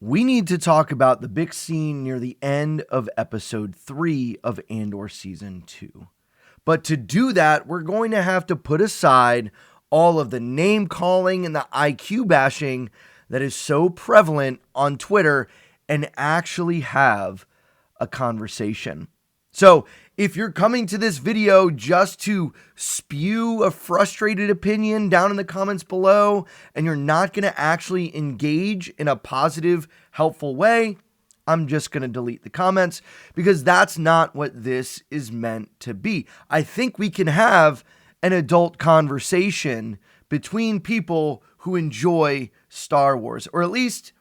We need to talk about the big scene near the end of episode 3 of Andor season 2. But to do that, we're going to have to put aside all of the name calling and the IQ bashing that is so prevalent on Twitter and actually have a conversation. So, if you're coming to this video just to spew a frustrated opinion down in the comments below and you're not going to actually engage in a positive, helpful way, I'm just going to delete the comments because that's not what this is meant to be. I think we can have an adult conversation between people who enjoy Star Wars, or at least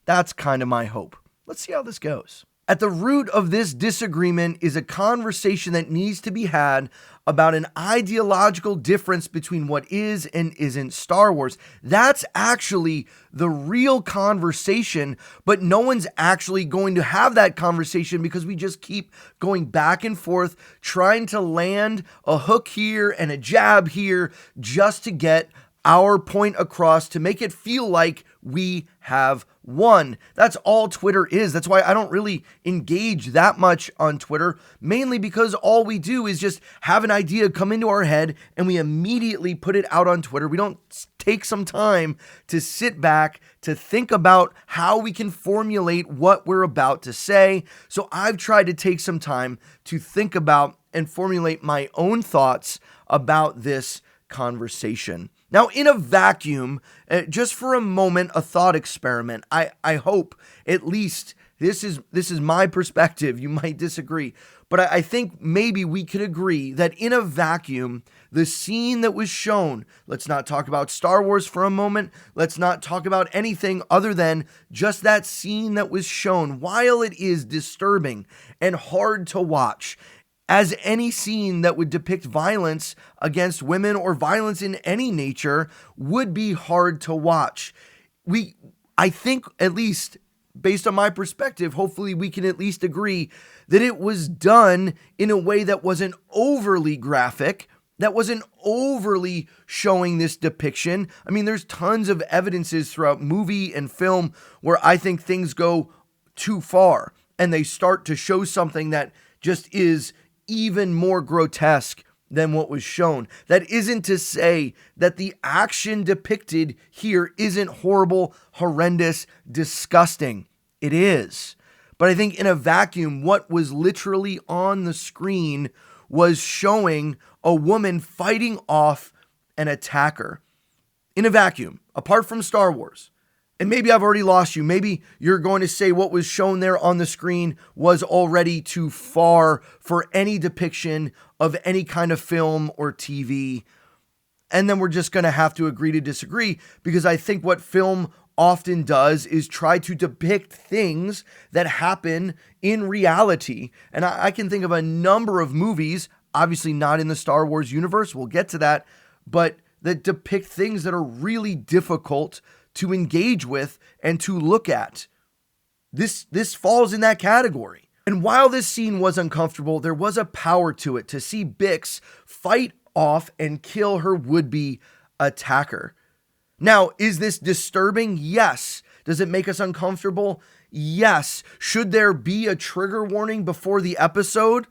that's kind of my hope. Let's see how this goes. At the root of this disagreement is a conversation that needs to be had about an ideological difference between what is and isn't Star Wars. That's actually the real conversation, but no one's actually going to have that conversation because we just keep going back and forth, trying to land a hook here and a jab here just to get our point across to make it feel like we have won. That's all Twitter is. That's why I don't really engage that much on Twitter, mainly because all we do is just have an idea come into our head and we immediately put it out on Twitter. We don't take some time to sit back, to think about how we can formulate what we're about to say. So I've tried to take some time to think about and formulate my own thoughts about this conversation. Now, in a vacuum, just for a moment, a thought experiment. I hope at least this is my perspective. You might disagree, but I think maybe we could agree that in a vacuum, the scene that was shown, let's not talk about Star Wars for a moment. Let's not talk about anything other than just that scene that was shown. While it is disturbing and hard to watch, as any scene that would depict violence against women or violence in any nature would be hard to watch. I think, at least based on my perspective, hopefully we can at least agree that it was done in a way that wasn't overly graphic, that wasn't overly showing this depiction. I mean, there's tons of evidences throughout movie and film where I think things go too far and they start to show something that just is even more grotesque than what was shown. That isn't to say that the action depicted here isn't horrible, horrendous, disgusting. It is. But I think in a vacuum, what was literally on the screen was showing a woman fighting off an attacker. In a vacuum, apart from Star Wars. And maybe I've already lost you. Maybe you're going to say what was shown there on the screen was already too far for any depiction of any kind of film or TV. And then we're just going to have to agree to disagree, because I think what film often does is try to depict things that happen in reality. And I can think of a number of movies, obviously not in the Star Wars universe, we'll get to that, but that depict things that are really difficult to engage with and to look at. This falls in that category. And while this scene was uncomfortable, there was a power to it to see Bix fight off and kill her would-be attacker. Now, is this disturbing? Yes. Does it make us uncomfortable? Yes. Should there be a trigger warning before the episode?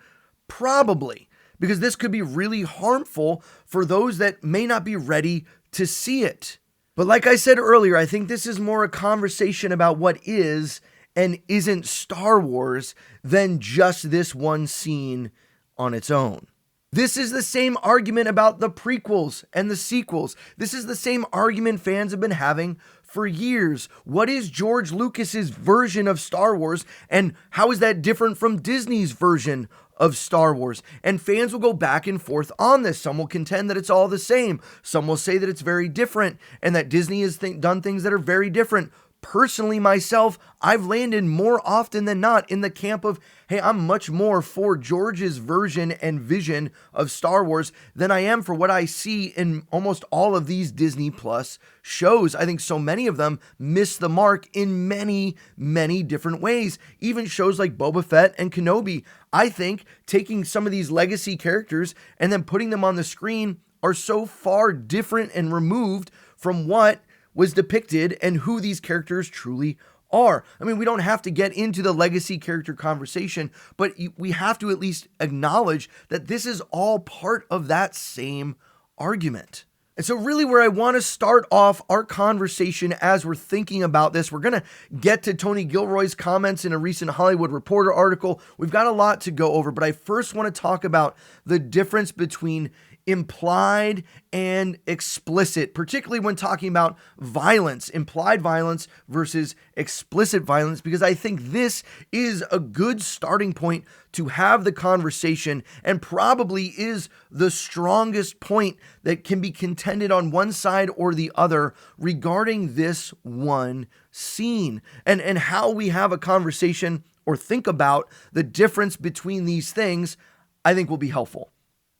Probably, because this could be really harmful for those that may not be ready to see it. But like I said earlier, I think this is more a conversation about what is and isn't Star Wars than just this one scene on its own. This is the same argument about the prequels and the sequels. This is the same argument fans have been having for years. What is George Lucas's version of Star Wars, and how is that different from Disney's version of Star Wars? And fans will go back and forth on this. Some will contend that it's all the same. Some will say that it's very different and that Disney has done things that are very different. Personally, myself, I've landed more often than not in the camp of, hey, I'm much more for George's version and vision of Star Wars than I am for what I see in almost all of these Disney Plus shows. I think so many of them miss the mark in many, many different ways. Even shows like Boba Fett and Kenobi, I think taking some of these legacy characters and then putting them on the screen are so far different and removed from what was depicted and who these characters truly are. I mean, we don't have to get into the legacy character conversation, but we have to at least acknowledge that this is all part of that same argument. And so really where I want to start off our conversation as we're thinking about this, we're going to get to Tony Gilroy's comments in a recent Hollywood Reporter article. We've got a lot to go over, but I first want to talk about the difference between implied and explicit, particularly when talking about violence, implied violence versus explicit violence, because I think this is a good starting point to have the conversation and probably is the strongest point that can be contended on one side or the other regarding this one scene and how we have a conversation or think about the difference between these things, I think will be helpful.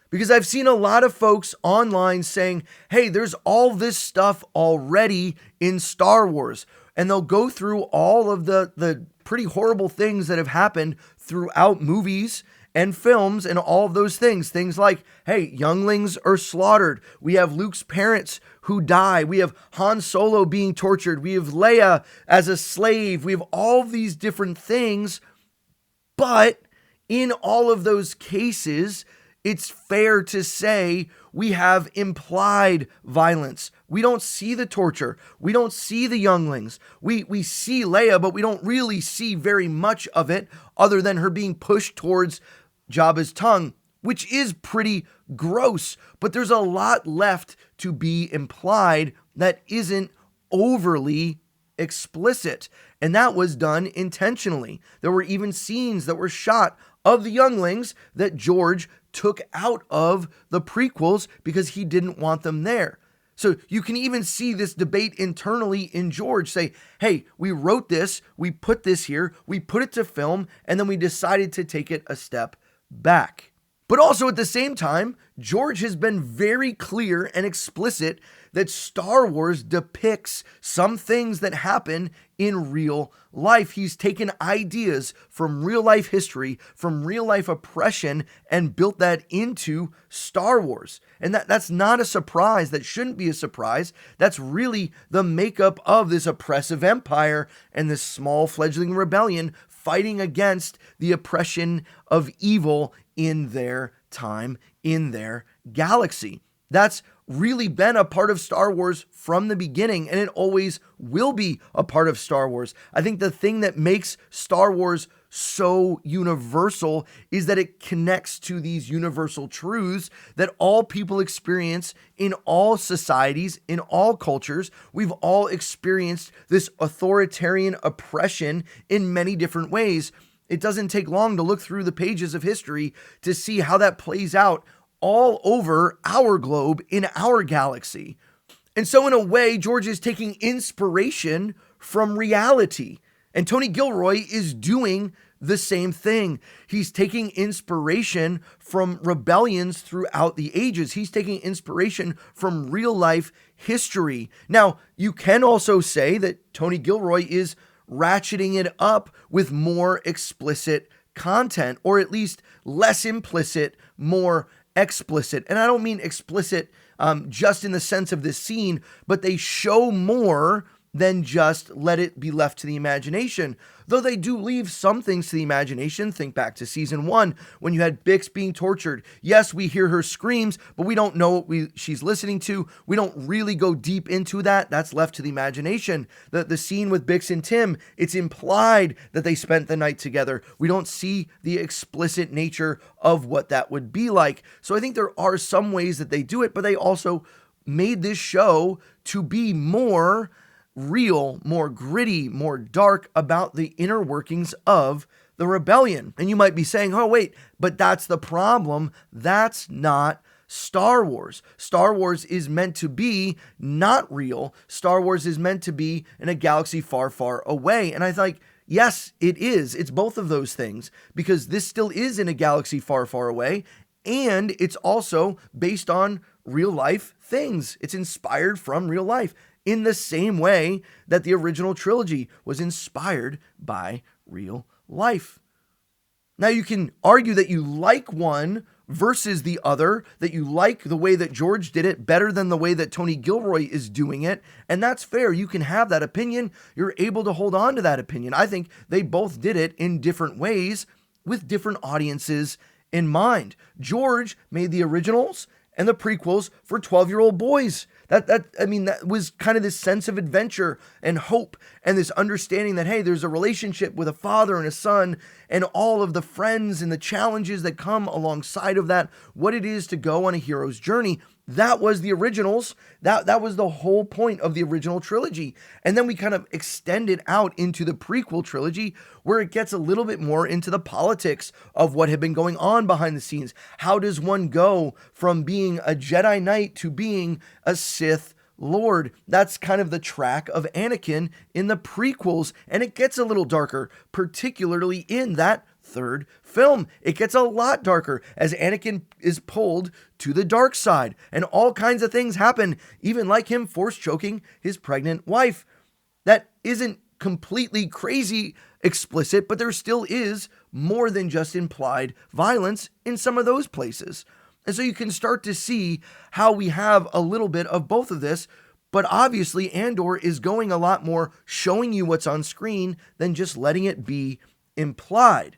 Because I've seen a lot of folks online saying, hey, there's all this stuff already in Star Wars. And they'll go through all of the pretty horrible things that have happened throughout movies and films and all of those things. Things like, hey, younglings are slaughtered. We have Luke's parents who die. We have Han Solo being tortured. We have Leia as a slave. We have all of these different things. But in all of those cases, it's fair to say we have implied violence. We don't see the torture. We don't see the younglings. We see Leia, but we don't really see very much of it other than her being pushed towards Jabba's tongue, which is pretty gross. But there's a lot left to be implied that isn't overly explicit. And that was done intentionally. There were even scenes that were shot of the younglings that George took out of the prequels because he didn't want them there. So you can even see this debate internally in George say, hey, we wrote this, we put this here, we put it to film, and then we decided to take it a step back. But also at the same time, George has been very clear and explicit that Star Wars depicts some things that happen in real life. He's taken ideas from real life history, from real life oppression, and built that into Star Wars. And that's not a surprise. That shouldn't be a surprise. That's really the makeup of this oppressive empire and this small fledgling rebellion fighting against the oppression of evil in their time, in their galaxy. That's really been a part of Star Wars from the beginning, and it always will be a part of Star Wars. I think the thing that makes Star Wars so universal is that it connects to these universal truths that all people experience in all societies, in all cultures. We've all experienced this authoritarian oppression in many different ways. It doesn't take long to look through the pages of history to see how that plays out all over our globe in our galaxy. And so in a way, George is taking inspiration from reality. And Tony Gilroy is doing the same thing. He's taking inspiration from rebellions throughout the ages. He's taking inspiration from real life history. Now, you can also say that Tony Gilroy is ratcheting it up with more explicit content, or at least less implicit, more explicit. And I don't mean explicit just in the sense of this scene, but they show more than just let it be left to the imagination. Though they do leave some things to the imagination. Think back to season 1 when you had Bix being tortured. Yes, we hear her screams, but we don't know what she's listening to. We don't really go deep into that. That's left to the imagination. The scene with Bix and Tim, it's implied that they spent the night together. We don't see the explicit nature of what that would be like. So I think there are some ways that they do it, but they also made this show to be more real, more gritty, more dark about the inner workings of the rebellion. And you might be saying, oh, wait, but that's the problem. That's not Star Wars. Star Wars is meant to be not real. Star Wars is meant to be in a galaxy far, far away. And I thought, yes, it is. It's both of those things, because this still is in a galaxy far, far away. And it's also based on real life things. It's inspired from real life, in the same way that the original trilogy was inspired by real life. Now, you can argue that you like one versus the other, that you like the way that George did it better than the way that Tony Gilroy is doing it. And that's fair. You can have that opinion. You're able to hold on to that opinion. I think they both did it in different ways with different audiences in mind. George made the originals and the prequels for 12-year-old boys. That was kind of this sense of adventure and hope and this understanding that, hey, there's a relationship with a father and a son and all of the friends and the challenges that come alongside of that, what it is to go on a hero's journey. That was the originals. That was the whole point of the original trilogy. And then we kind of extend it out into the prequel trilogy, where it gets a little bit more into the politics of what had been going on behind the scenes. How does one go from being a Jedi Knight to being a Sith Lord? That's kind of the track of Anakin in the prequels, and it gets a little darker, particularly in that third film. It gets a lot darker as Anakin is pulled to the dark side, and all kinds of things happen, even like him force choking his pregnant wife. That isn't completely crazy explicit, but there still is more than just implied violence in some of those places. And so you can start to see how we have a little bit of both of this, but obviously Andor is going a lot more showing you what's on screen than just letting it be implied.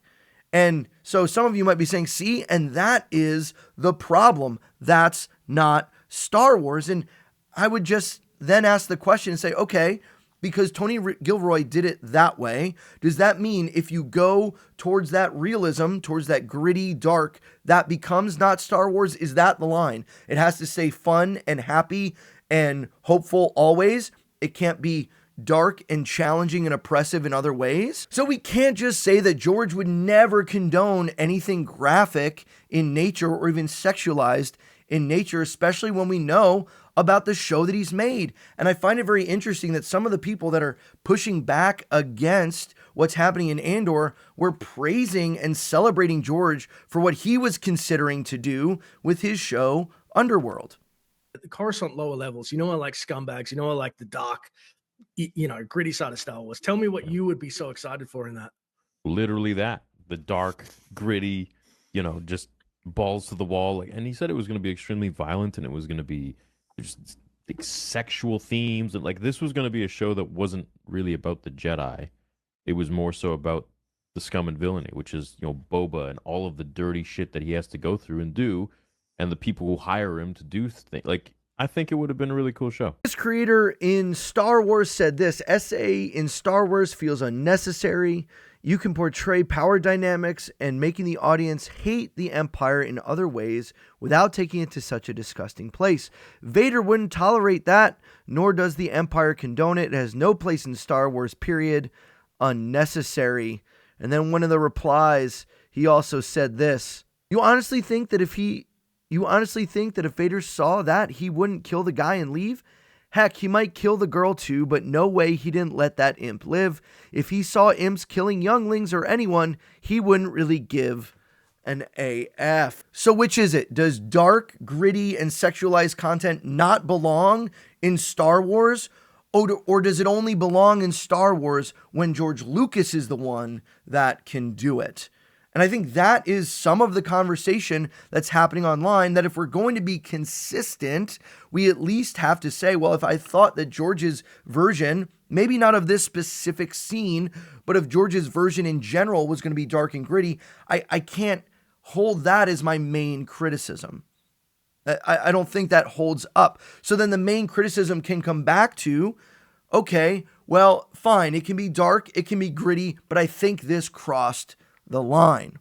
And so some of you might be saying, see, and that is the problem. That's not Star Wars. And I would just then ask the question and say, okay, because Tony Gilroy did it that way, does that mean if you go towards that realism, towards that gritty, dark, that becomes not Star Wars? Is that the line? It has to stay fun and happy and hopeful always. It can't be dark and challenging and oppressive in other ways. So we can't just say that George would never condone anything graphic in nature or even sexualized in nature, especially when we know about the show that he's made. And I find it very interesting that some of the people that are pushing back against what's happening in Andor were praising and celebrating George for what he was considering to do with his show Underworld. The Coruscant lower levels, I like Scumbags, I like the dark, gritty side of Star Wars. Tell me what you would be so excited for in that. Literally that. The dark, gritty, just balls to the wall. And he said it was going to be extremely violent, and it was going to be just like sexual themes. And this was going to be a show that wasn't really about the Jedi. It was more so about the scum and villainy, which is, Boba and all of the dirty shit that he has to go through and do, and the people who hire him to do things. I think it would have been a really cool show. This creator in Star Wars said this: SA in Star Wars feels unnecessary. You can portray power dynamics and making the audience hate the Empire in other ways without taking it to such a disgusting place. Vader wouldn't tolerate that, nor does the Empire condone it. It has no place in Star Wars, period. Unnecessary. And then one of the replies, he also said this: You honestly think that if Vader saw that, he wouldn't kill the guy and leave? Heck, he might kill the girl too, but no way he didn't let that imp live. If he saw imps killing younglings or anyone, he wouldn't really give an AF. So which is it? Does dark, gritty, and sexualized content not belong in Star Wars? Or does it only belong in Star Wars when George Lucas is the one that can do it? And I think that is some of the conversation that's happening online, that if we're going to be consistent, we at least have to say, well, if I thought that George's version, maybe not of this specific scene, but of George's version in general was going to be dark and gritty, I can't hold that as my main criticism. I don't think that holds up. So then the main criticism can come back to, okay, well, fine, it can be dark, it can be gritty, but I think this crossed the line.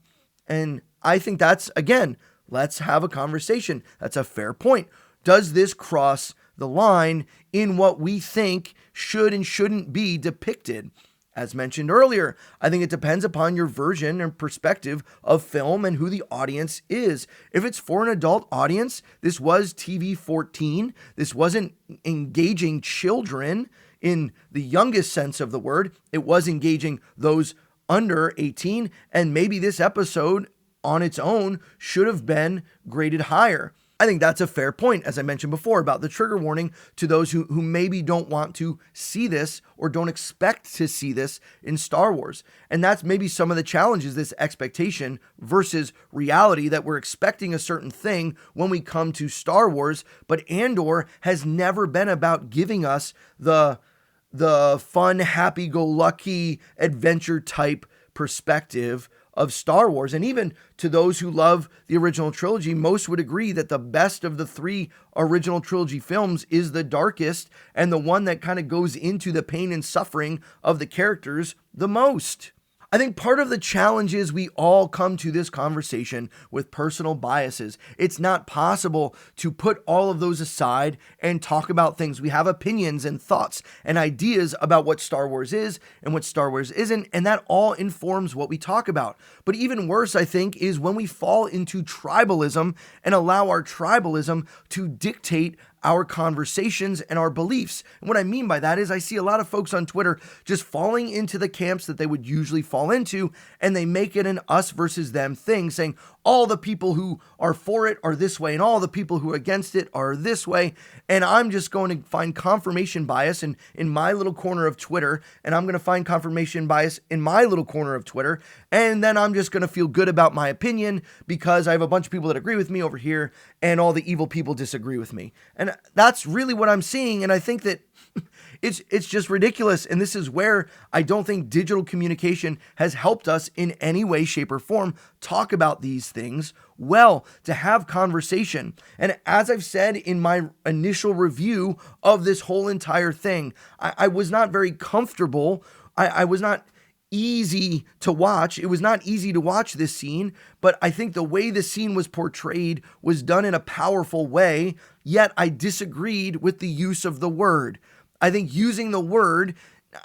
And I think that's, again, let's have a conversation. That's a fair point. Does this cross the line in what we think should and shouldn't be depicted? As mentioned earlier, I think it depends upon your version and perspective of film and who the audience is. If it's for an adult audience, this was TV-14. This wasn't engaging children in the youngest sense of the word. It was engaging those under 18, and maybe this episode on its own should have been graded higher. I think that's a fair point, as I mentioned before, about the trigger warning to those who maybe don't want to see this or don't expect to see this in Star Wars. And that's maybe some of the challenges, this expectation versus reality, that we're expecting a certain thing when we come to Star Wars. But Andor has never been about giving us the fun, happy-go-lucky adventure type perspective of Star Wars. And even to those who love the original trilogy, most would agree that the best of the 3 original trilogy films is the darkest and the one that kind of goes into the pain and suffering of the characters the most. I think part of the challenge is we all come to this conversation with personal biases. It's not possible to put all of those aside and talk about things. We have opinions and thoughts and ideas about what Star Wars is and what Star Wars isn't, and that all informs what we talk about. But even worse, I think, is when we fall into tribalism and allow our tribalism to dictate our conversations and our beliefs. And what I mean by that is I see a lot of folks on Twitter just falling into the camps that they would usually fall into, and they make it an us versus them thing, saying all the people who are for it are this way and all the people who are against it are this way. And I'm just going to find confirmation bias in my little corner of Twitter, and I'm going to find confirmation bias in my little corner of Twitter, and then I'm just going to feel good about my opinion because I have a bunch of people that agree with me over here and all the evil people disagree with me. And that's really what I'm seeing. And I think that it's just ridiculous. And this is where I don't think digital communication has helped us in any way, shape, or form talk about these things well, to have conversation. And as I've said in my initial review of this whole entire thing, I was not very comfortable. I was not easy to watch. It was not easy to watch this scene, but I think the way the scene was portrayed was done in a powerful way, yet I disagreed with the use of the word. I think using the word,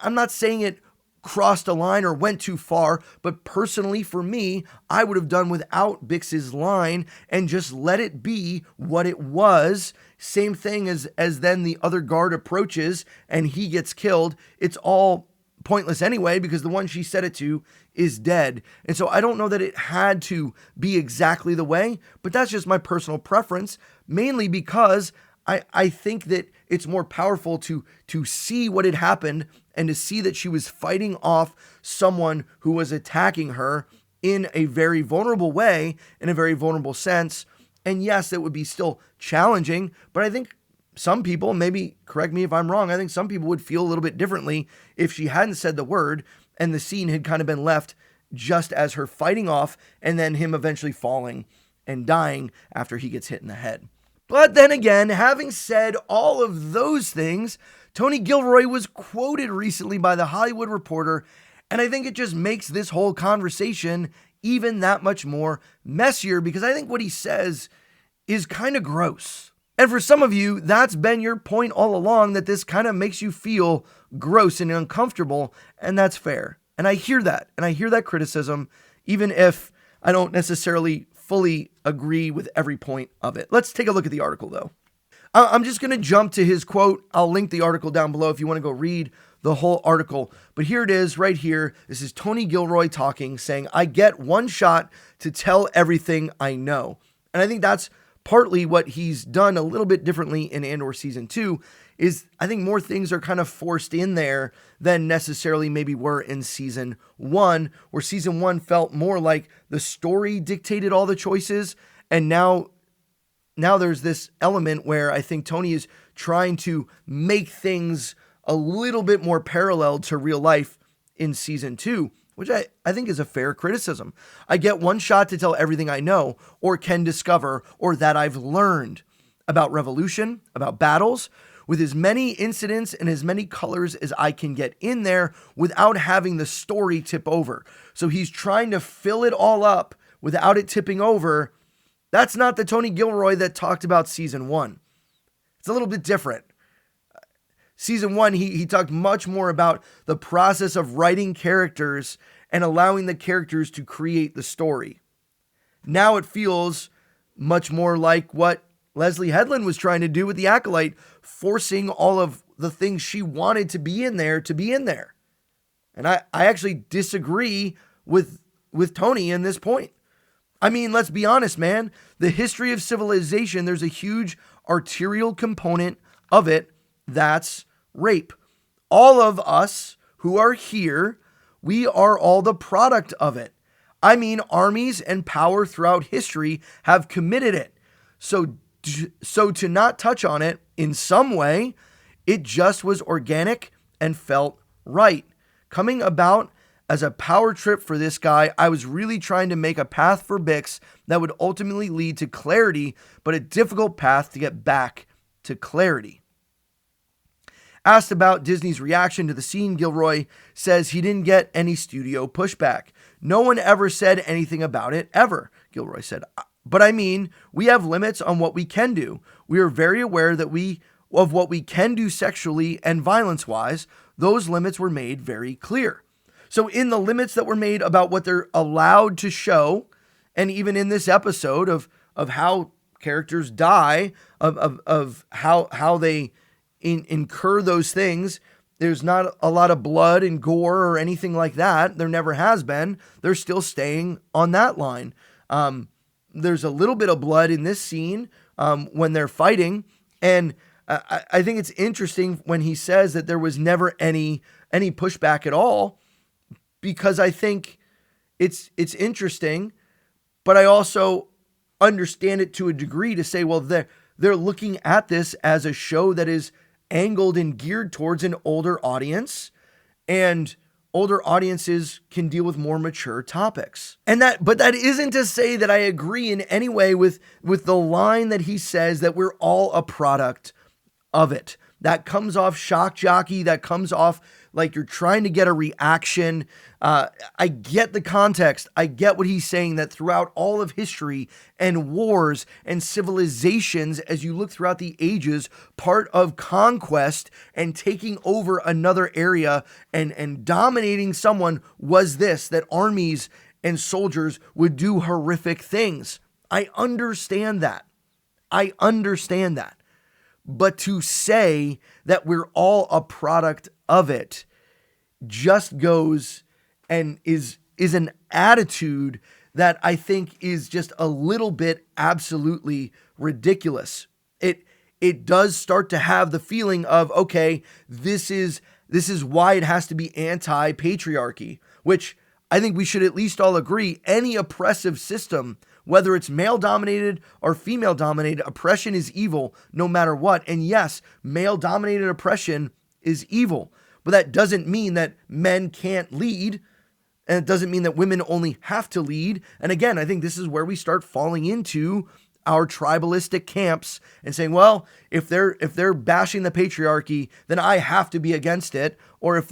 I'm not saying it crossed a line or went too far, but personally for me, I would have done without Bix's line and just let it be what it was. Same thing as then the other guard approaches and he gets killed. It's all pointless anyway, because the one she said it to is dead. And so I don't know that it had to be exactly the way, but that's just my personal preference, mainly because I think that it's more powerful to see what had happened and to see that she was fighting off someone who was attacking her in a very vulnerable way, in a very vulnerable sense. And yes, it would be still challenging, but I think some people, maybe correct me if I'm wrong, I think some people would feel a little bit differently if she hadn't said the word and the scene had kind of been left just as her fighting off and then him eventually falling and dying after he gets hit in the head. But then again, having said all of those things, Tony Gilroy was quoted recently by The Hollywood Reporter, and I think it just makes this whole conversation even that much more messier, because I think what he says is kind of gross. And for some of you, that's been your point all along, that this kind of makes you feel gross and uncomfortable, and that's fair. And I hear that, and I hear that criticism, even if I don't necessarily fully agree with every point of it. Let's take a look at the article, though. I'm just going to jump to his quote. I'll link the article down below if you want to go read the whole article. But here it is right here. This is Tony Gilroy talking, saying, "I get one shot to tell everything I know." And I think that's partly what he's done a little bit differently in Andor Season 2, is I think more things are kind of forced in there than necessarily maybe were in Season 1, where Season 1 felt more like the story dictated all the choices. And now there's this element where I think Tony is trying to make things a little bit more parallel to real life in Season 2, which I think is a fair criticism. I get one shot to tell everything I know or can discover or that I've learned about Revolution, about battles, with as many incidents and as many colors as I can get in there without having the story tip over. So he's trying to fill it all up without it tipping over. That's not the Tony Gilroy that talked about Season 1. It's a little bit different. Season 1, he talked much more about the process of writing characters and allowing the characters to create the story. Now it feels much more like what Leslie Headland was trying to do with The Acolyte, forcing all of the things she wanted to be in there to be in there. And I actually disagree with Tony in this point. I mean, let's be honest, man. The history of civilization, there's a huge arterial component of it that's rape. All of us who are here, we are all the product of it. I mean, armies and power throughout history have committed it. So to not touch on it in some way, it just was organic and felt right. Coming about as a power trip for this guy, I was really trying to make a path for Bix that would ultimately lead to clarity, but a difficult path to get back to clarity. Asked about Disney's reaction to the scene, Gilroy says he didn't get any studio pushback. No one ever said anything about it, ever, Gilroy said. But I mean, we have limits on what we can do. We are very aware of what we can do sexually and violence-wise. Those limits were made very clear. So in the limits that were made about what they're allowed to show, and even in this episode of how characters die, of how they incur those things, there's not a lot of blood and gore or anything like that. There never has been. They're still staying on that line. There's a little bit of blood in this scene when they're fighting. And I think it's interesting when he says that there was never any pushback at all, because I think it's interesting, but I also understand it to a degree to say, well, they're looking at this as a show that is angled and geared towards an older audience, and older audiences can deal with more mature topics. But that isn't to say that I agree in any way with the line that he says that we're all a product of it. That comes off shock jockey. That comes off like you're trying to get a reaction. I get the context. I get what he's saying, that throughout all of history and wars and civilizations, as you look throughout the ages, part of conquest and taking over another area and dominating someone was this, that armies and soldiers would do horrific things. I understand that. But to say that we're all a product of it just goes and is an attitude that I think is just a little bit absolutely ridiculous. It does start to have the feeling of, okay, this is why it has to be anti-patriarchy, which I think we should at least all agree, any oppressive system, whether it's male-dominated or female-dominated, oppression is evil no matter what. And yes, male-dominated oppression is evil, but that doesn't mean that men can't lead, and it doesn't mean that women only have to lead. And again, I think this is where we start falling into our tribalistic camps and saying, well, if they're bashing the patriarchy, then I have to be against it, or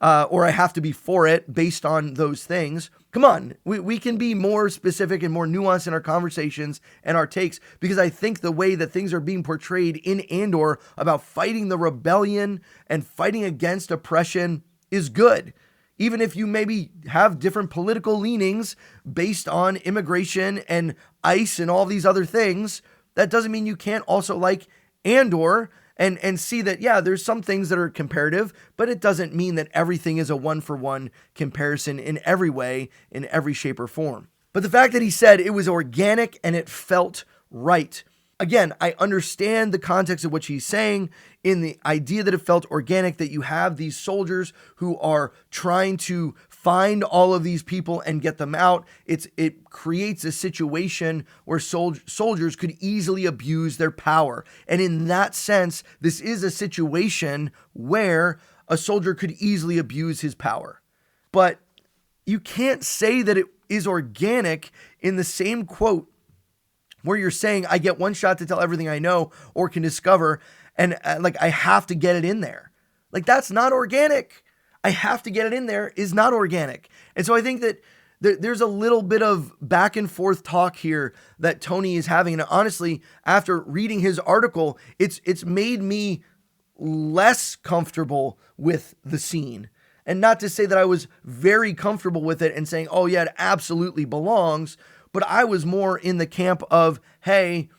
I have to be for it based on those things. Come on, we can be more specific and more nuanced in our conversations and our takes, because I think the way that things are being portrayed in Andor about fighting the rebellion and fighting against oppression is good. Even if you maybe have different political leanings based on immigration and ICE and all these other things, that doesn't mean you can't also like Andor and see that, yeah, there's some things that are comparative, but it doesn't mean that everything is a one-for-one comparison in every way, in every shape or form. But the fact that he said it was organic and it felt right. Again, I understand the context of what she's saying in the idea that it felt organic, that you have these soldiers who are trying to find all of these people and get them out. It creates a situation where soldiers could easily abuse their power. And in that sense, this is a situation where a soldier could easily abuse his power. But you can't say that it is organic in the same quote where you're saying, I get one shot to tell everything I know or can discover, and I have to get it in there. Like, that's not organic. I have to get it in there is not organic. And so I think that there's a little bit of back and forth talk here that Tony is having. And honestly, after reading his article, it's made me less comfortable with the scene. And not to say that I was very comfortable with it and saying, oh yeah, it absolutely belongs. But I was more in the camp of, hey,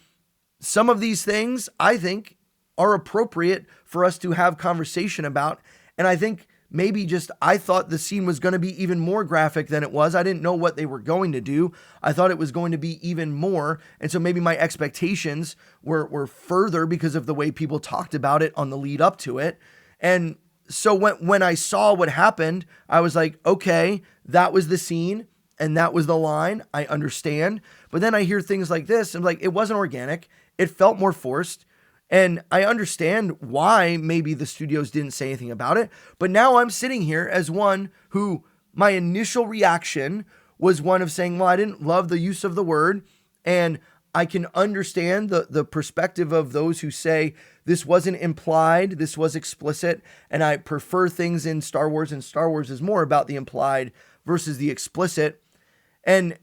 some of these things I think are appropriate for us to have conversation about. And I think maybe just I thought the scene was going to be even more graphic than it was. I didn't know what they were going to do. I thought it was going to be even more. And so maybe my expectations were further because of the way people talked about it on the lead up to it. And so when I saw what happened, I was like, okay, that was the scene and that was the line. I understand. But then I hear things like this and like, it wasn't organic. It felt more forced. And I understand why maybe the studios didn't say anything about it. But now I'm sitting here as one who my initial reaction was one of saying, well, I didn't love the use of the word. And I can understand the perspective of those who say this wasn't implied, this was explicit. And I prefer things in Star Wars, and Star Wars is more about the implied versus the explicit. And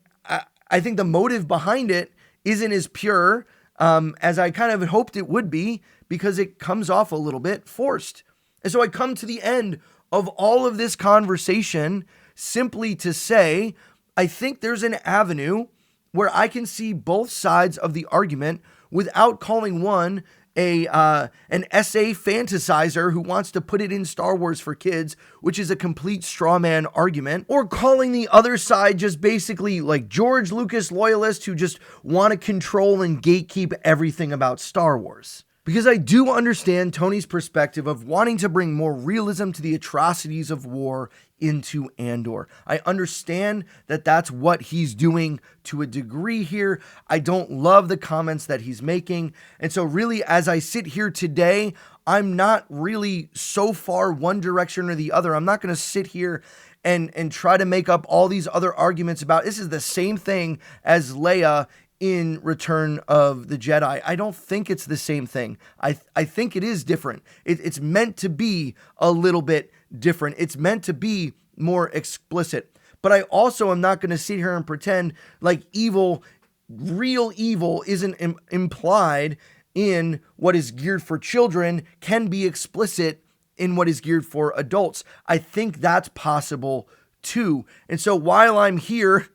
I think the motive behind it isn't as pure as I kind of hoped it would be, because it comes off a little bit forced. And so I come to the end of all of this conversation simply to say, I think there's an avenue where I can see both sides of the argument without calling one an essay fantasizer who wants to put it in Star Wars for kids, which is a complete straw man argument, or calling the other side just basically like George Lucas loyalists who just want to control and gatekeep everything about Star Wars. Because I do understand Tony's perspective of wanting to bring more realism to the atrocities of war into Andor. I understand that that's what he's doing to a degree here. I don't love the comments that he's making. And so really, as I sit here today, I'm not really so far one direction or the other. I'm not going to sit here and try to make up all these other arguments about this is the same thing as Leia in Return of the Jedi. I don't think it's the same thing. I think it is different. It's meant to be a little bit different. It's meant to be more explicit. But I also am not going to sit here and pretend like real evil isn't implied in what is geared for children, can be explicit in what is geared for adults. I think that's possible too. And so while I'm here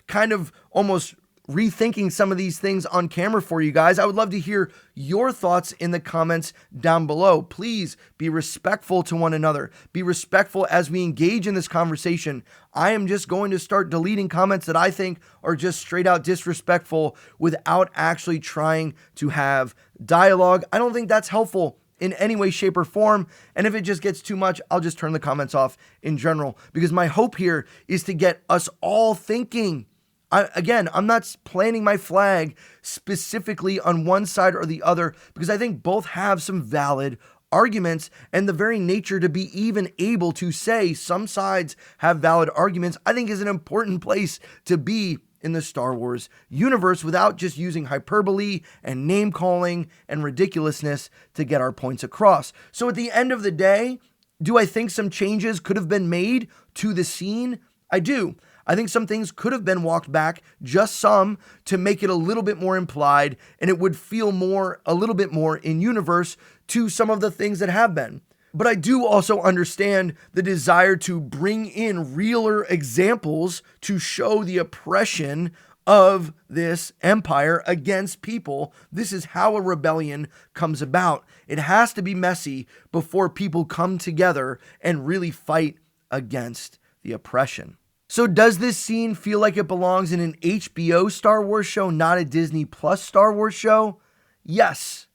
kind of almost rethinking some of these things on camera for you guys, I would love to hear your thoughts in the comments down below. Please be respectful to one another. Be respectful as we engage in this conversation. I am just going to start deleting comments that I think are just straight out disrespectful without actually trying to have dialogue. I don't think that's helpful in any way, shape, or form. And if it just gets too much, I'll just turn the comments off in general, because my hope here is to get us all thinking. I'm not planting my flag specifically on one side or the other, because I think both have some valid arguments, and the very nature to be even able to say some sides have valid arguments, I think is an important place to be in the Star Wars universe without just using hyperbole and name calling and ridiculousness to get our points across. So at the end of the day, do I think some changes could have been made to the scene? I do. I think some things could have been walked back, just some, to make it a little bit more implied, and it would feel a little bit more in universe to some of the things that have been. But I do also understand the desire to bring in realer examples to show the oppression of this empire against people. This is how a rebellion comes about. It has to be messy before people come together and really fight against the oppression. So does this scene feel like it belongs in an HBO Star Wars show, not a Disney Plus Star Wars show? Yes,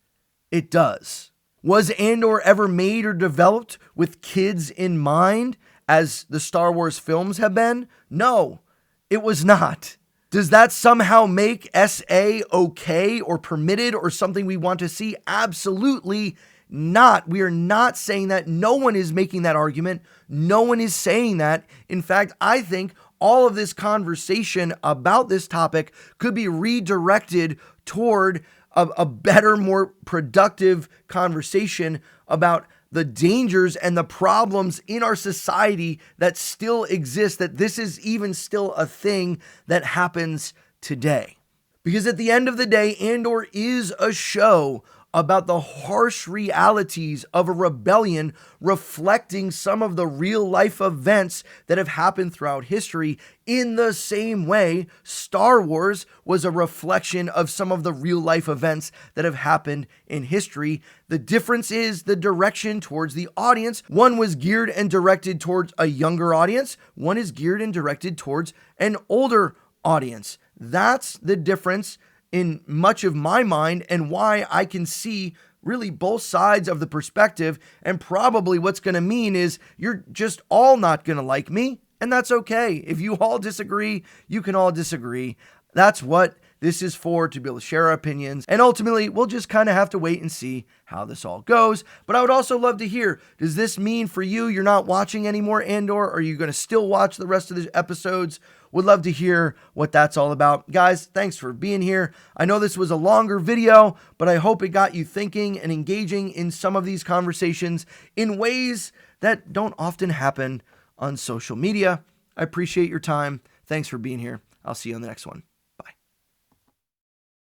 it does. Was Andor ever made or developed with kids in mind, as the Star Wars films have been? No, it was not. Does that somehow make SA okay or permitted or something we want to see? Absolutely not. We are not saying that. No one is making that argument. No one is saying that. In fact, I think all of this conversation about this topic could be redirected toward a better, more productive conversation about the dangers and the problems in our society that still exist, that this is even still a thing that happens today. Because at the end of the day, Andor is a show about the harsh realities of a rebellion, reflecting some of the real life events that have happened throughout history. In the same way, Star Wars was a reflection of some of the real life events that have happened in history. The difference is the direction towards the audience. One was geared and directed towards a younger audience. One is geared and directed towards an older audience. That's the difference in much of my mind, and why I can see really both sides of the perspective. And probably what's going to mean is you're just all not going to like me, and that's okay. If you all disagree, you can all disagree. That's what this is for, to be able to share our opinions. And ultimately, we'll just kind of have to wait and see how this all goes. But I would also love to hear, does this mean for you, you're not watching anymore Andor? Or are you going to still watch the rest of the episodes? Would love to hear what that's all about. Guys, thanks for being here. I know this was a longer video, but I hope it got you thinking and engaging in some of these conversations in ways that don't often happen on social media. I appreciate your time. Thanks for being here. I'll see you on the next one.